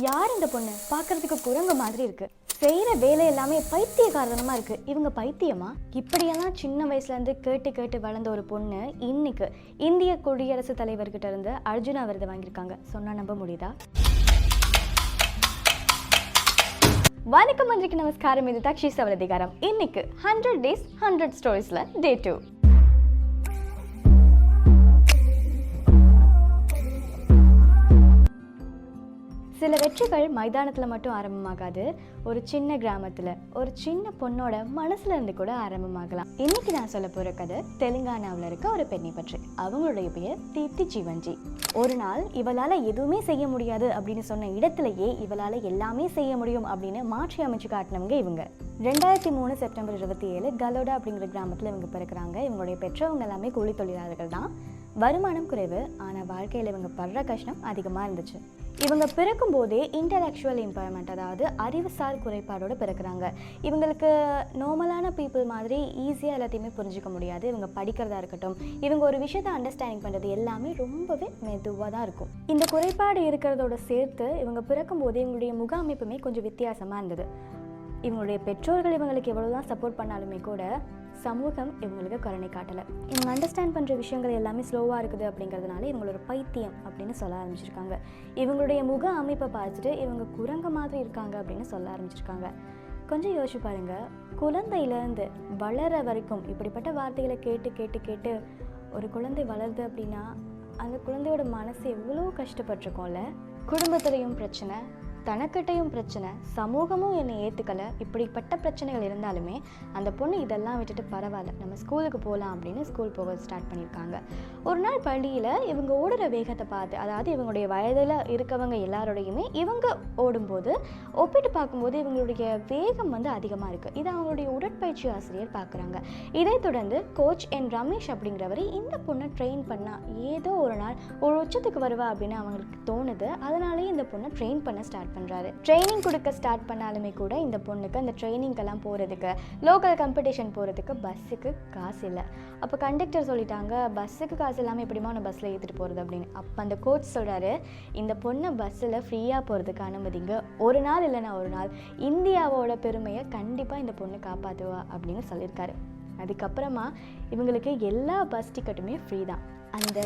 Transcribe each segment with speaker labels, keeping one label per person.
Speaker 1: யார் இந்த பொண்ணு? பார்க்கறதுக்கு குரங்கு மாதிரி இருக்கு. செய்கிற வேலை எல்லாமே பைத்தியக்காரத்தனமாக இருக்குது. இவங்க பைத்தியமா? இப்படியெல்லாம் சின்ன வயசுலேருந்து கேட்டு கேட்டு வளர்ந்த ஒரு பொண்ணு இன்னைக்கு இந்திய குடியரசுத் தலைவர்கிட்ட இருந்து அர்ஜுனா விருது வாங்கியிருக்காங்க. சொன்னால் நம்ப முடியுதா? வணக்கம், அன்றைக்கு நமஸ்காரம். இது தக்ஷி சவலதிகாரம். இன்னைக்கு 100 days 100 stories டே 2. சில வெற்றிகள் மைதானத்தில் மட்டும் ஆரம்பமாகாது, ஒரு சின்ன கிராமத்தில் ஒரு சின்ன பொண்ணோட மனசுல இருந்து கூட ஆரம்பமாகலாம். இன்னைக்கு நான் சொல்ல போகிற கதை தெலுங்கானாவில் இருக்க ஒரு பெண்ணை பற்றி. அவங்களுடைய பெயர் தீப்தி ஜீவன்ஜி. ஒரு நாள் இவளால் எதுவுமே செய்ய முடியாது அப்படின்னு சொன்ன இடத்துலையே இவளால் எல்லாமே செய்ய முடியும் அப்படின்னு மாற்றி அமைச்சு காட்டினவங்க இவங்க. 2003 செப்டம்பர் 27 கலோடா அப்படிங்கிற கிராமத்தில் இவங்க பிறக்கிறாங்க. இவங்களுடைய பெற்றவங்க எல்லாமே கூலி தொழிலாளர்கள் தான். வருமானம் குறைவு, ஆனால் வாழ்க்கையில் இவங்க படுற கஷ்டம் அதிகமாக இருந்துச்சு. இவங்க பிறக்கும் போதே இன்டலெக்சுவல் இம்பயர்மெண்ட், அதாவது அறிவுசார் குறைபாடோடு பிறக்கிறாங்க. இவங்களுக்கு நார்மலான பீப்புள் மாதிரி ஈஸியாக எல்லாத்தையுமே புரிஞ்சிக்க முடியாது. இவங்க படிக்கிறதா இருக்கட்டும், இவங்க ஒரு விஷயத்தை அண்டர்ஸ்டாண்டிங் பண்ணுறது எல்லாமே ரொம்பவே மெதுவாக தான் இருக்கும். இந்த குறைபாடு இருக்கிறதோட சேர்த்து இவங்க பிறக்கும் போதே இவங்களுடைய முக அமைப்புமே கொஞ்சம் வித்தியாசமாக இருந்தது. இவங்களுடைய பெற்றோர்கள் இவங்களுக்கு எவ்வளோதான் சப்போர்ட் பண்ணாலுமே கூட சமூகம் இவங்களுக்கு கருணை காட்டலை. இவங்க அண்டர்ஸ்டாண்ட் பண்ணுற விஷயங்கள் எல்லாமே ஸ்லோவாக இருக்குது அப்படிங்கிறதுனால இவங்களோட பைத்தியம் அப்படின்னு சொல்ல ஆரம்பிச்சிருக்காங்க. இவங்களுடைய முக அமைப்பை பார்த்துட்டு இவங்க குரங்கு மாதிரி இருக்காங்க அப்படின்னு சொல்ல ஆரம்பிச்சிருக்காங்க. கொஞ்சம் யோசிச்சு பாருங்கள், குழந்தையிலேருந்து வளர வரைக்கும் இப்படிப்பட்ட வார்த்தைகளை கேட்டு கேட்டு கேட்டு ஒரு குழந்தை வளருது அப்படின்னா அந்த குழந்தையோட மனசு எவ்வளோ கஷ்டப்பட்டிருக்கோம்ல. குடும்பத்துலேயும் பிரச்சனை, தனக்கிட்டையும் பிரச்சனை, சமூகமும் என்னை ஏற்றுக்கலை, இப்படிப்பட்ட பிரச்சனைகள் இருந்தாலுமே அந்த பொண்ணு இதெல்லாம் விட்டுட்டு பரவாயில்ல நம்ம ஸ்கூலுக்கு போகலாம் அப்படின்னு ஸ்கூல் போக ஸ்டார்ட் பண்ணியிருக்காங்க. ஒரு நாள் பள்ளியில் இவங்க ஓடுற வேகத்தை பார்த்து, அதாவது இவங்களுடைய வயதில் இருக்கவங்க எல்லாரோடையுமே இவங்க ஓடும்போது ஒப்பிட்டு பார்க்கும்போது இவங்களுடைய வேகம் அதிகமாக இருக்குது. இதை அவங்களுடைய உடற்பயிற்சி ஆசிரியர் பார்க்குறாங்க. இதை தொடர்ந்து கோச் என் ரமேஷ் அப்படிங்கிறவர் இந்த பொண்ணை ட்ரெயின் பண்ணால் ஏதோ ஒரு நாள் ஒரு உச்சத்துக்கு வருவா அப்படின்னு அவங்களுக்கு தோணுது. அதனாலேயே இந்த பொண்ணை ட்ரெயின் பண்ண ஸ்டார்ட் பண்ணுறாரு. ட்ரைனிங் கொடுக்க ஸ்டார்ட் பண்ணாலுமே கூட இந்த பொண்ணுக்கு அந்த ட்ரைனிங்கெல்லாம் போகிறதுக்கு, லோக்கல் காம்படிஷன் போகிறதுக்கு பஸ்ஸுக்கு காசு இல்லை. அப்போ கண்டக்டர் சொல்லிட்டாங்க, பஸ்ஸுக்கு காசு இல்லாமல் எப்படிமா நான் பஸ்ஸில் ஏற்றிட்டு போகிறது அப்படின்னு. அப்போ அந்த கோச் சொல்கிறாரு, இந்த பொண்ணை பஸ்ஸில் ஃப்ரீயாக போகிறதுக்கு அனுமதிங்க, ஒரு நாள் இல்லைன்னா ஒரு நாள் இந்தியாவோட பெருமையை கண்டிப்பாக இந்த பொண்ணு காப்பாற்றுவா அப்படின்னு சொல்லியிருக்காரு. அதுக்கப்புறமா இவங்களுக்கு எல்லா பஸ் டிக்கெட்டுமே ஃப்ரீ தான். அந்த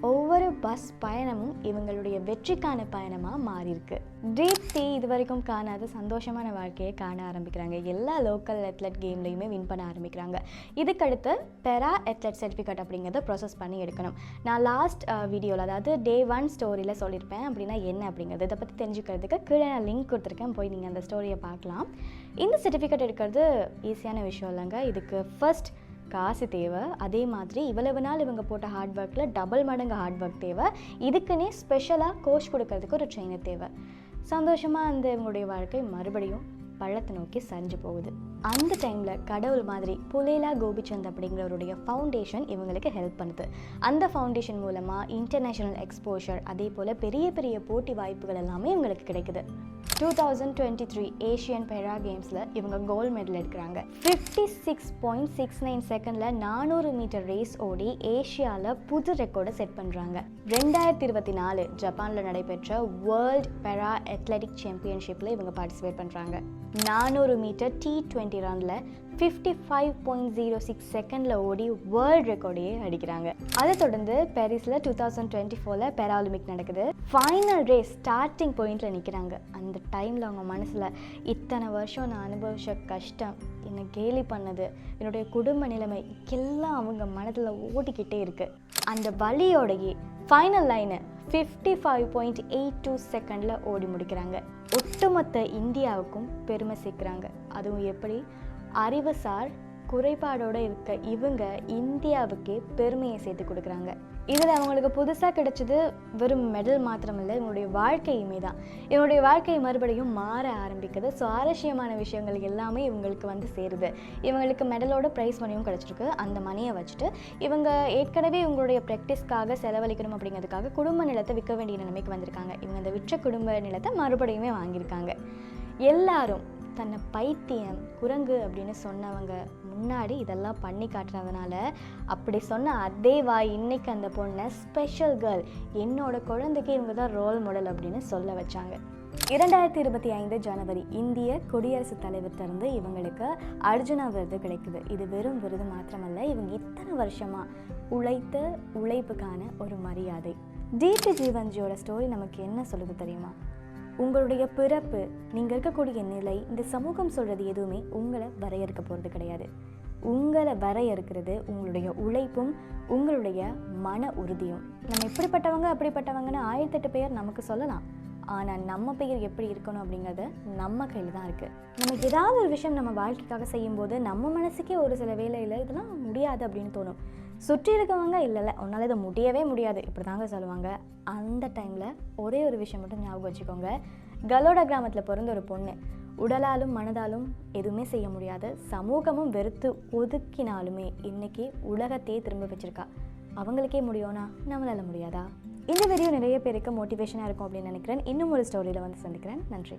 Speaker 1: ஒவ்வொரு பஸ் பயணமும் இவங்களுடைய வெற்றிக்கான பயணமாக மாறியிருக்கு. தீப்தி இது வரைக்கும் காணாத சந்தோஷமான வாழ்க்கையை காண ஆரம்பிக்கிறாங்க. எல்லா லோக்கல் அத்லெட் கேம்லையுமே வின் பண்ண ஆரம்பிக்கிறாங்க. இதுக்கடுத்து பெரா அத்லெட் சர்டிஃபிகேட் அப்படிங்கிறத ப்ராசஸ் பண்ணி எடுக்கணும். நான் லாஸ்ட் வீடியோவில், அதாவது டே 1 ஸ்டோரியில் சொல்லியிருப்பேன் அப்படின்னா என்ன அப்படிங்கிறது. இதை பற்றி தெரிஞ்சுக்கிறதுக்கு கீழே நான் லிங்க் கொடுத்துருக்கேன், போய் நீங்கள் அந்த ஸ்டோரியை பார்க்கலாம். இந்த சர்டிஃபிகேட் எடுக்கிறது ஈஸியான விஷயம் இல்லைங்க. இதுக்கு ஃபர்ஸ்ட் காசு தேவை. அதே மாதிரி இவ்வளவு நாள் இவங்க போட்ட ஹார்ட் ஒர்க்கில் டபுள் மடங்கு ஹார்ட் ஒர்க் தேவை. இதுக்குன்னே ஸ்பெஷலாக கோச் கொடுக்கறதுக்கு ஒரு ட்ரெயினர் தேவை. சந்தோஷமாக இவங்களுடைய வாழ்க்கை மறுபடியும் பள்ளத்தை நோக்கி சரிஞ்சு போகுது. அந்த டைமில் கடவுள் மாதிரி புலேலா கோபிச்சந்த் அப்படிங்கிறவருடைய ஃபவுண்டேஷன் இவங்களுக்கு ஹெல்ப் பண்ணுது. அந்த ஃபவுண்டேஷன் மூலமாக இன்டர்நேஷ்னல் எக்ஸ்போஷர், அதே போல் பெரிய பெரிய போட்டி வாய்ப்புகள் எல்லாமே இவங்களுக்கு கிடைக்குது. 2023 ஏஷியன் பெரா கேம்ஸில் இவங்க கோல்டு மெடல் எடுக்கிறாங்க. 56.69 செகண்டில் 400 மீட்டர் ரேஸ் ஓடி ஏஷியாவில் புது ரெக்கார்டை செட் பண்ணுறாங்க. 2024 ஜப்பானில் நடைபெற்ற வேர்ல்ட் பெரா அத்லெட்டிக் சாம்பியன்ஷிப்பில் இவங்க பார்ட்டிசிபேட் பண்ணுறாங்க. 400 மீட்டர் T20 ரனில் 55.06 செகண்டில் ஓடி வேர்ல்டு ரெக்கார்டையே அடிக்கிறாங்க. அதை தொடர்ந்து பாரிஸில் 2024 பெரா ஒலிம்பிக் நடக்குது. ஃபைனல் ரேஸ் ஸ்டார்டிங் பாயிண்டில் நிற்கிறாங்க. அந்த டைமில் அவங்க மனசில் இத்தனை வருஷம் நான் அனுபவித்த கஷ்டம், என்னை கேலி பண்ணது, என்னுடைய குடும்ப நிலைமை எல்லாம் அவங்க மனதில் ஓடிக்கிட்டே இருக்குது. அந்த வலியோடையே ஃபைனல் லைனை 55.82 செகண்டில் ஓடி முடிக்கிறாங்க. ஒட்டுமொத்த இந்தியாவுக்கும் பெருமை சேர்க்குறாங்க. அதுவும் எப்படி? அறிவுசார் குறைபாடோடு இருக்க இவங்க இந்தியாவுக்கே பெருமையை சேர்த்து கொடுக்குறாங்க. இதில் அவங்களுக்கு புதுசாக கிடைச்சது வெறும் மெடல் மாத்திரமில்லை, இவங்களுடைய வாழ்க்கையுமே தான். இவங்களுடைய வாழ்க்கை மறுபடியும் மாற ஆரம்பிக்குது. சுவாரஸ்யமான விஷயங்கள் எல்லாமே இவங்களுக்கு சேருது. இவங்களுக்கு மெடலோட ப்ரைஸ் மணியும் கிடச்சிருக்கு. அந்த மணியை வச்சுட்டு இவங்க ஏற்கனவே இவங்களுடைய ப்ராக்டிஸ்க்காக செலவழிக்கணும் அப்படிங்கிறதுக்காக குடும்ப நிலத்தை விற்க வேண்டிய நிலைமைக்கு வந்திருக்காங்க. இவங்க இந்த விற்ற குடும்ப நிலத்தை மறுபடியுமே வாங்கியிருக்காங்க. எல்லாரும் தன்னை பைத்தியம், குரங்கு அப்படின்னு சொன்னவங்க முன்னாடி இதெல்லாம் பண்ணி காட்டுறதுனால அப்படி சொன்ன அதே வாய் இன்னைக்கு அந்த பொண்ணை ஸ்பெஷல் கேர்ள், என்னோட குழந்தைக்கு இவங்க தான் ரோல் மாடல் அப்படின்னு சொல்ல வச்சாங்க. 2025 ஜனவரி இந்திய குடியரசுத் தலைவர்கிட்டருந்து இவங்களுக்கு அர்ஜுனா விருது கிடைக்குது. இது வெறும் விருது மாத்திரமல்ல, இவங்க இத்தனை வருஷமாக உழைத்த உழைப்புக்கான ஒரு மரியாதை. டிடி ஜீவன்ஜியோட ஸ்டோரி நமக்கு என்ன சொல்லுது தெரியுமா? உங்களுடைய பிறப்பு, நீங்கள் இருக்கக்கூடிய நிலை, இந்த சமூகம் சொல்கிறது எதுவுமே உங்களை வரையறுக்க போகிறது கிடையாது. உங்களை வரையறுக்கிறது உங்களுடைய உழைப்பும் உங்களுடைய மன உறுதியும். நம்ம இப்படிப்பட்டவங்க அப்படிப்பட்டவங்கன்னு 1008 பேர் நமக்கு சொல்லலாம். ஆனால் நம்ம பெயர் எப்படி இருக்கணும் அப்படிங்கிறத நம்ம கையில் தான் இருக்குது. நமக்கு ஏதாவது ஒரு விஷயம் நம்ம வாழ்க்கைக்காக செய்யும்போது நம்ம மனசுக்கே ஒரு சில வேளையில் இதெல்லாம் முடியாது அப்படின்னு தோணும். சுற்றி இருக்கவங்க இல்லை உன்னால் இதை முடியவே முடியாது இப்படி தாங்க சொல்லுவாங்க. அந்த டைமில் ஒரே ஒரு விஷயம் மட்டும் ஞாபகம் வச்சுக்கோங்க. கலோடா கிராமத்தில் பிறந்த ஒரு பொண்ணு உடலாலும் மனதாலும் எதுவுமே செய்ய முடியாது, சமூகமும் வெறுத்து ஒதுக்கினாலுமே இன்றைக்கி உலகத்தையே திரும்ப வச்சுருக்கா. அவங்களுக்கே முடியும்னா நம்மளால் முடியாதா? இந்த வீடியோ நிறைய பேருக்கு மோட்டிவேஷனாக இருக்கும் அப்படின்னு நினைக்கிறேன். இன்னும் ஒரு ஸ்டோரியில் வந்து சந்திக்கிறேன். நன்றி.